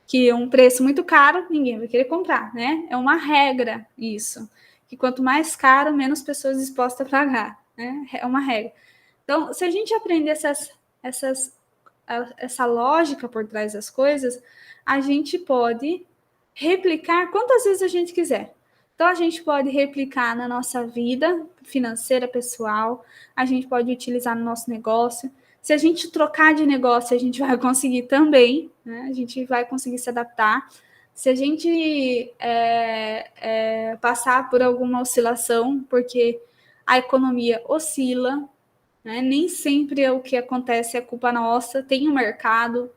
Que um preço muito caro, ninguém vai querer comprar, né? É uma regra isso. Que quanto mais caro, menos pessoas dispostas a pagar, né? É uma regra. Então, se a gente aprender essa lógica por trás das coisas, a gente pode replicar quantas vezes a gente quiser. Então, a gente pode replicar na nossa vida financeira, pessoal, a gente pode utilizar no nosso negócio. Se a gente trocar de negócio, a gente vai conseguir também, né? A gente vai conseguir se adaptar. Se a gente passar por alguma oscilação, porque a economia oscila, né? Nem sempre o que acontece é culpa nossa. Tem um mercado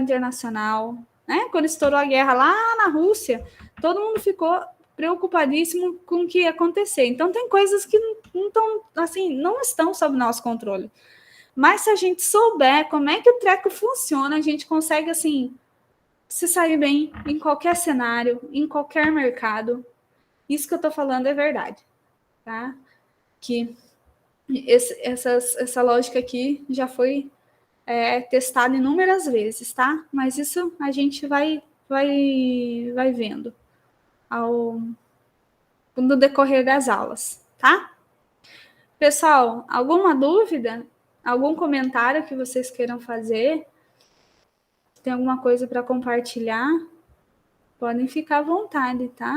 internacional. Né? Quando estourou a guerra lá na Rússia, todo mundo ficou preocupadíssimo com o que ia acontecer. Então, tem coisas que não estão sob nosso controle. Mas se a gente souber como é que o treco funciona, a gente consegue, assim, se sair bem em qualquer cenário, em qualquer mercado. Isso que eu tô falando é verdade, tá? Que essa lógica aqui já foi testada inúmeras vezes, tá? Mas isso a gente vai vendo no decorrer das aulas, tá? Pessoal, alguma dúvida? Algum comentário que vocês queiram fazer? Tem alguma coisa para compartilhar? Podem ficar à vontade, tá?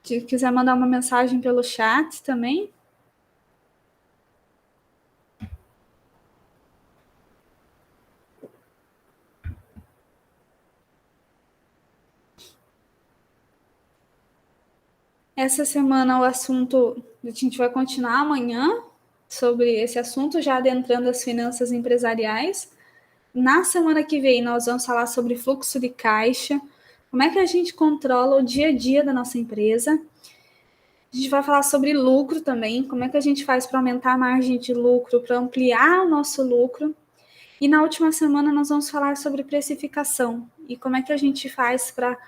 Se quiser mandar uma mensagem pelo chat também. Essa semana o assunto, a gente vai continuar amanhã sobre esse assunto, já adentrando as finanças empresariais. Na semana que vem, nós vamos falar sobre fluxo de caixa, como é que a gente controla o dia a dia da nossa empresa. A gente vai falar sobre lucro também, como é que a gente faz para aumentar a margem de lucro, para ampliar o nosso lucro. E na última semana nós vamos falar sobre precificação e como é que a gente faz para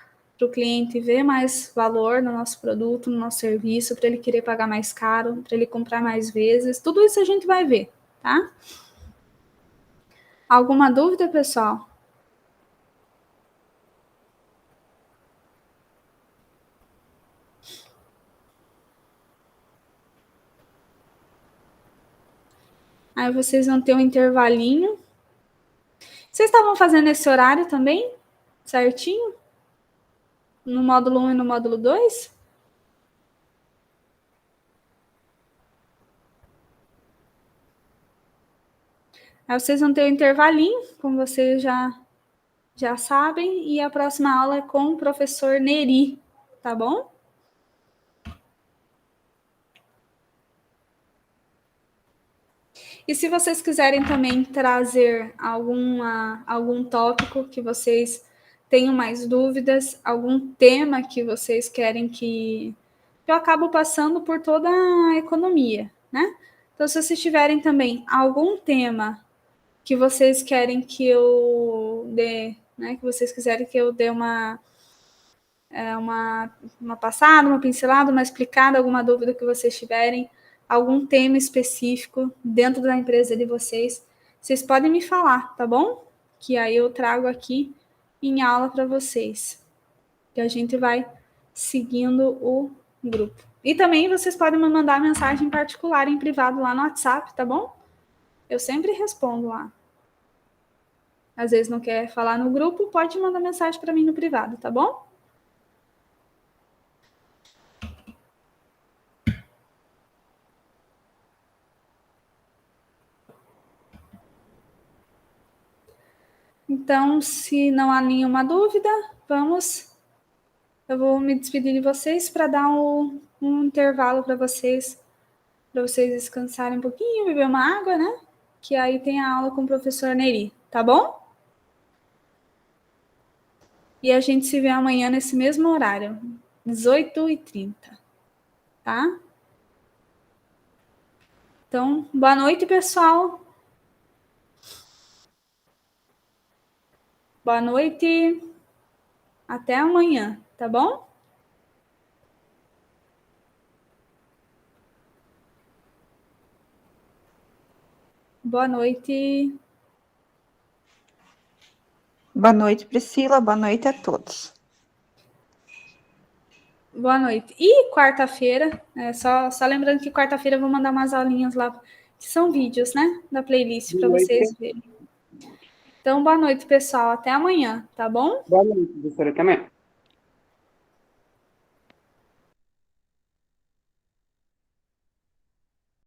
o cliente ver mais valor no nosso produto, no nosso serviço, para ele querer pagar mais caro, para ele comprar mais vezes. Tudo isso a gente vai ver, tá? Alguma dúvida, pessoal? Aí vocês vão ter um intervalinho. Vocês estavam fazendo esse horário também? Certinho? No módulo 1 e no módulo 2? Aí vocês vão ter um intervalinho, como vocês já sabem, e a próxima aula é com o professor Neri, tá bom? E se vocês quiserem também trazer algum tópico que vocês tenham mais dúvidas, algum tema que vocês querem que eu acabo passando por toda a economia, né? Então, se vocês tiverem também algum tema que vocês querem que eu dê, né? Que vocês quiserem que eu dê uma passada, uma pincelada, uma explicada, alguma dúvida que vocês tiverem, algum tema específico dentro da empresa de vocês, vocês podem me falar, tá bom? Que aí eu trago aqui em aula para vocês. Que a gente vai seguindo o grupo. E também vocês podem me mandar mensagem particular em privado lá no WhatsApp, tá bom? Eu sempre respondo lá. Às vezes não quer falar no grupo, pode mandar mensagem para mim no privado, tá bom? Então, se não há nenhuma dúvida, eu vou me despedir de vocês para dar um intervalo para vocês descansarem um pouquinho, beber uma água, né? Que aí tem a aula com o professor Neri, tá bom? E a gente se vê amanhã nesse mesmo horário, 18h30, tá? Então, boa noite, pessoal. Boa noite. Até amanhã, tá bom? Boa noite. Boa noite, Priscila. Boa noite a todos. Boa noite. E quarta-feira, só lembrando que quarta-feira eu vou mandar umas aulinhas lá, que são vídeos, né? Da playlist para vocês verem. Então, boa noite, pessoal. Até amanhã, tá bom? Boa noite, professora, também.